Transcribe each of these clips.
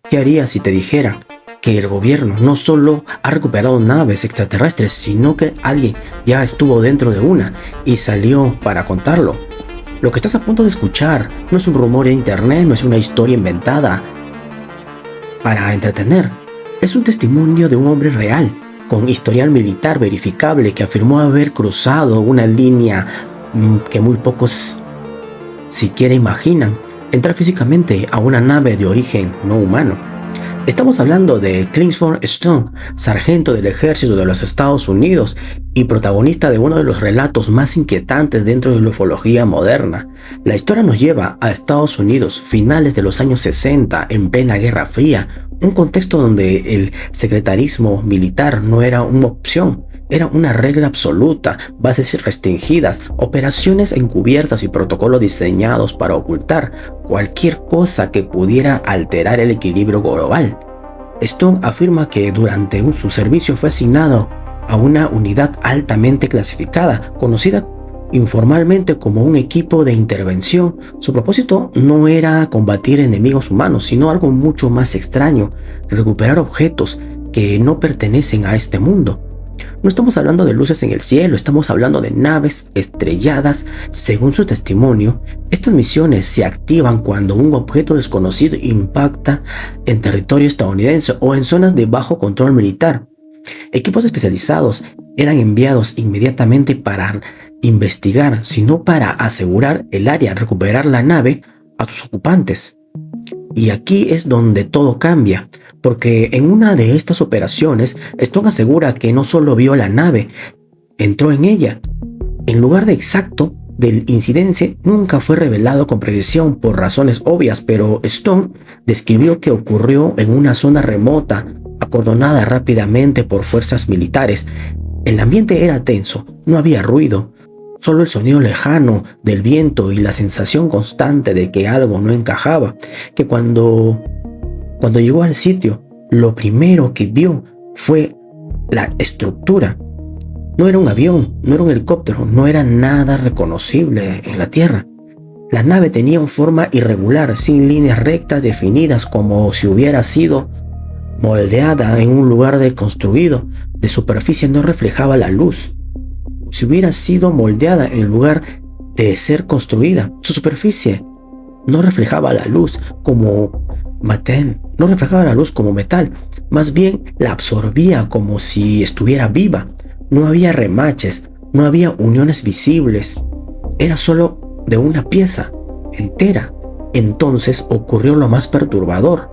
¿Qué harías si te dijera que el gobierno no solo ha recuperado naves extraterrestres, sino que alguien ya estuvo dentro de una y salió para contarlo? Lo que estás a punto de escuchar no es un rumor de internet, no es una historia inventada para entretener. Es un testimonio de un hombre real, con historial militar verificable, que afirmó haber cruzado una línea que muy pocos siquiera imaginan, entrar físicamente a una nave de origen no humano. Estamos hablando de Clifford Stone, sargento del ejército de los Estados Unidos y protagonista de uno de los relatos más inquietantes dentro de la ufología moderna. La historia nos lleva a Estados Unidos, finales de los años 60, en plena Guerra Fría, un contexto donde el secretarismo militar no era una opción, era una regla absoluta, bases restringidas, operaciones encubiertas y protocolos diseñados para ocultar cualquier cosa que pudiera alterar el equilibrio global. Stone afirma que durante su servicio fue asignado a una unidad altamente clasificada, conocida informalmente como un equipo de intervención. Su propósito no era combatir enemigos humanos, sino algo mucho más extraño: recuperar objetos que no pertenecen a este mundo. No estamos hablando de luces en el cielo, estamos hablando de naves estrelladas. Según su testimonio, estas misiones se activan cuando un objeto desconocido impacta en territorio estadounidense o en zonas de bajo control militar. Equipos especializados eran enviados inmediatamente para investigar, sino para asegurar el área, recuperar la nave a sus ocupantes. Y aquí es donde todo cambia, porque en una de estas operaciones, Stone asegura que no solo vio la nave, entró en ella. El lugar exacto del incidente nunca fue revelado con precisión por razones obvias, pero Stone describió que ocurrió en una zona remota, acordonada rápidamente por fuerzas militares. El ambiente era tenso, no había ruido, solo el sonido lejano del viento y la sensación constante de que algo no encajaba, que cuando llegó al sitio, lo primero que vio fue la estructura. No era un avión, no era un helicóptero, no era nada reconocible en la Tierra. La nave tenía una forma irregular, sin líneas rectas definidas, como si hubiera sido moldeada en un lugar deconstruido. De superficie no reflejaba la luz. Si hubiera sido moldeada en lugar de ser construida, su superficie no reflejaba la luz como metal, más bien la absorbía como si estuviera viva. No había remaches, no había uniones visibles, era solo de una pieza entera. Entonces ocurrió lo más perturbador: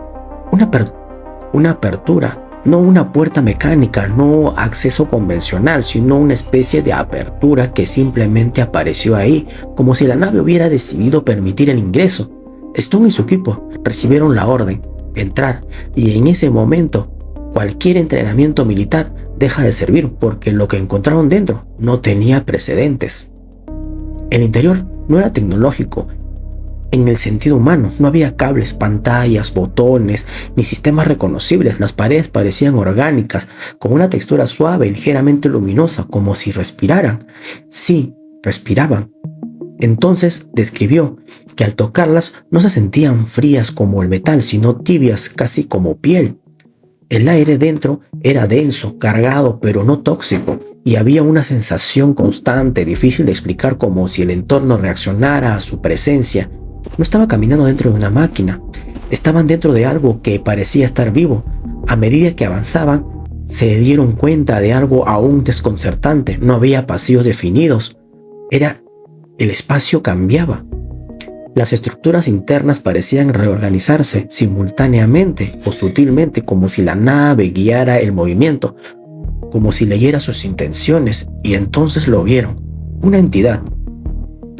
una apertura. No una puerta mecánica, no acceso convencional, sino una especie de apertura que simplemente apareció ahí, como si la nave hubiera decidido permitir el ingreso. Stone y su equipo recibieron la orden: entrar, y en ese momento cualquier entrenamiento militar deja de servir, porque lo que encontraron dentro no tenía precedentes. El interior no era tecnológico en el sentido humano, no había cables, pantallas, botones, ni sistemas reconocibles. Las paredes parecían orgánicas, con una textura suave y ligeramente luminosa, como si respiraran. Sí, respiraban. Entonces describió que al tocarlas no se sentían frías como el metal, sino tibias, casi como piel. El aire dentro era denso, cargado, pero no tóxico, y había una sensación constante, difícil de explicar, como si el entorno reaccionara a su presencia. No estaba caminando dentro de una máquina, estaban dentro de algo que parecía estar vivo. A medida que avanzaban, se dieron cuenta de algo aún desconcertante: no había pasillos definidos. El espacio cambiaba. Las estructuras internas parecían reorganizarse simultáneamente o sutilmente, como si la nave guiara el movimiento, como si leyera sus intenciones. Y entonces lo vieron: una entidad.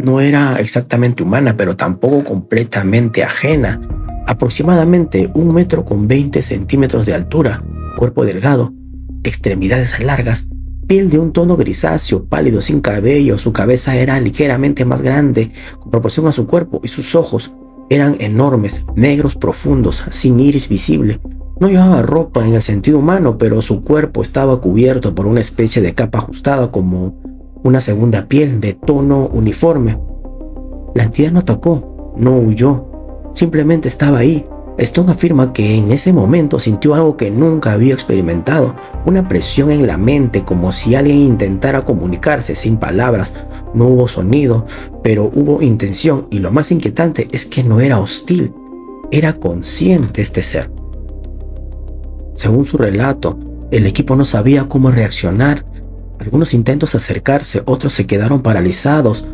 No era exactamente humana, pero tampoco completamente ajena. Aproximadamente 1,20 m de altura, cuerpo delgado, extremidades largas, piel de un tono grisáceo, pálido, sin cabello. Su cabeza era ligeramente más grande con proporción a su cuerpo, y sus ojos eran enormes, negros profundos, sin iris visible. No llevaba ropa en el sentido humano, pero su cuerpo estaba cubierto por una especie de capa ajustada, como una segunda piel de tono uniforme. La entidad no atacó, no huyó, simplemente estaba ahí, Stone afirma que en ese momento sintió algo que nunca había experimentado, una presión en la mente como si alguien intentara comunicarse sin palabras. No hubo sonido, pero hubo intención, y lo más inquietante es que no era hostil, era consciente este ser. Según su relato, el equipo no sabía cómo reaccionar. Algunos intentos de acercarse, otros se quedaron paralizados.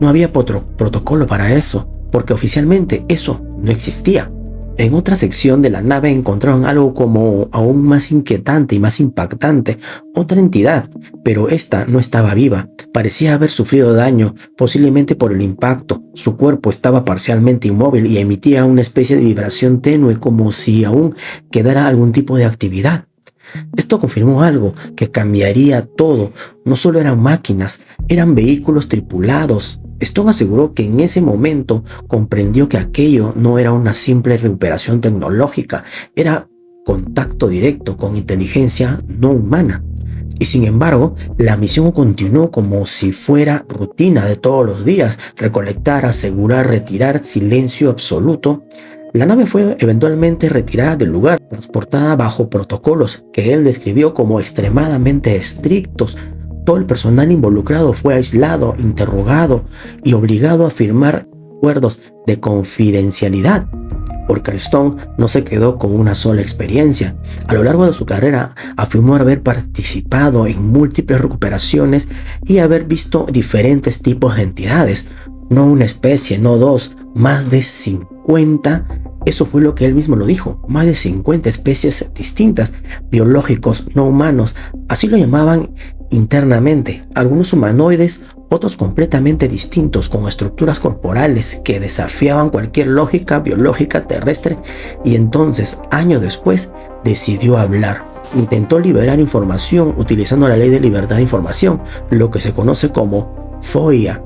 No había protocolo para eso, porque oficialmente eso no existía. En otra sección de la nave encontraron algo como aún más inquietante y más impactante, otra entidad, pero esta no estaba viva, parecía haber sufrido daño, posiblemente por el impacto. Su cuerpo estaba parcialmente inmóvil y emitía una especie de vibración tenue como si aún quedara algún tipo de actividad. Esto confirmó algo que cambiaría todo. No solo eran máquinas, eran vehículos tripulados. Stone aseguró que en ese momento comprendió que aquello no era una simple recuperación tecnológica, era contacto directo con inteligencia no humana. Y sin embargo, la misión continuó como si fuera rutina de todos los días: recolectar, asegurar, retirar, silencio absoluto. La nave fue eventualmente retirada del lugar, transportada bajo protocolos que él describió como extremadamente estrictos. Todo el personal involucrado fue aislado, interrogado y obligado a firmar acuerdos de confidencialidad, porque Stone no se quedó con una sola experiencia. A lo largo de su carrera afirmó haber participado en múltiples recuperaciones y haber visto diferentes tipos de entidades, no una especie, no dos, más de 50. Eso fue lo que él mismo lo dijo: más de 50 especies distintas, biológicos no humanos, así lo llamaban internamente, algunos humanoides, otros completamente distintos, con estructuras corporales que desafiaban cualquier lógica biológica terrestre. Y entonces, años después, decidió hablar. Intentó liberar información utilizando la ley de libertad de información, lo que se conoce como FOIA.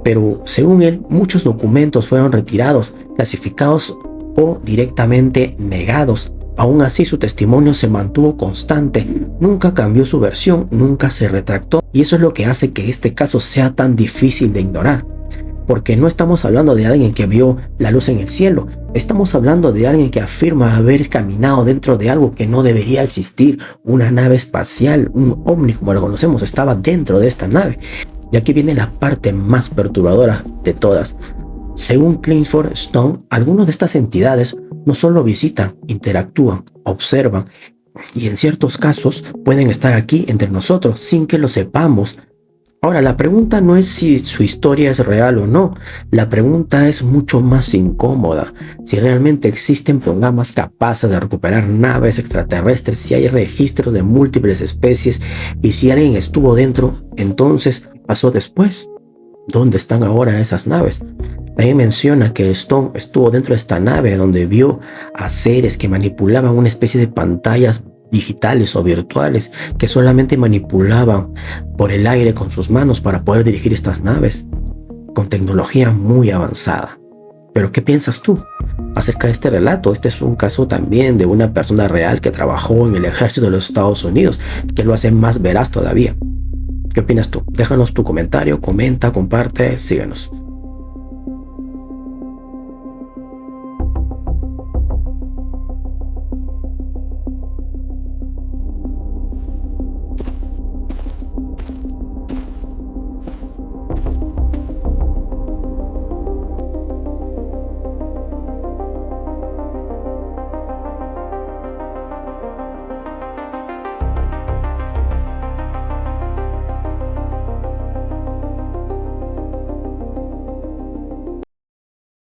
Pero según él, muchos documentos fueron retirados, clasificados o directamente negados. Aún así, su testimonio se mantuvo constante, nunca cambió su versión, nunca se retractó, y eso es lo que hace que este caso sea tan difícil de ignorar. Porque no estamos hablando de alguien que vio la luz en el cielo, estamos hablando de alguien que afirma haber caminado dentro de algo que no debería existir. Una nave espacial, un ovni como lo conocemos, estaba dentro de esta nave. Y aquí viene la parte más perturbadora de todas. Según Clifford Stone, algunas de estas entidades no solo visitan, interactúan, observan, y en ciertos casos pueden estar aquí entre nosotros sin que lo sepamos. Ahora, la pregunta no es si su historia es real o no. La pregunta es mucho más incómoda: si realmente existen programas capaces de recuperar naves extraterrestres, si hay registros de múltiples especies, y si alguien estuvo dentro, entonces, ¿qué pasó después? ¿Dónde están ahora esas naves? También menciona que Stone estuvo dentro de esta nave donde vio a seres que manipulaban una especie de pantallas digitales o virtuales, que solamente manipulaban por el aire con sus manos para poder dirigir estas naves, con tecnología muy avanzada. Pero ¿qué piensas tú acerca de este relato? Este es un caso también de una persona real que trabajó en el ejército de los Estados Unidos, que lo hace más veraz todavía. ¿Qué opinas tú? Déjanos tu comentario, comenta, comparte, síguenos.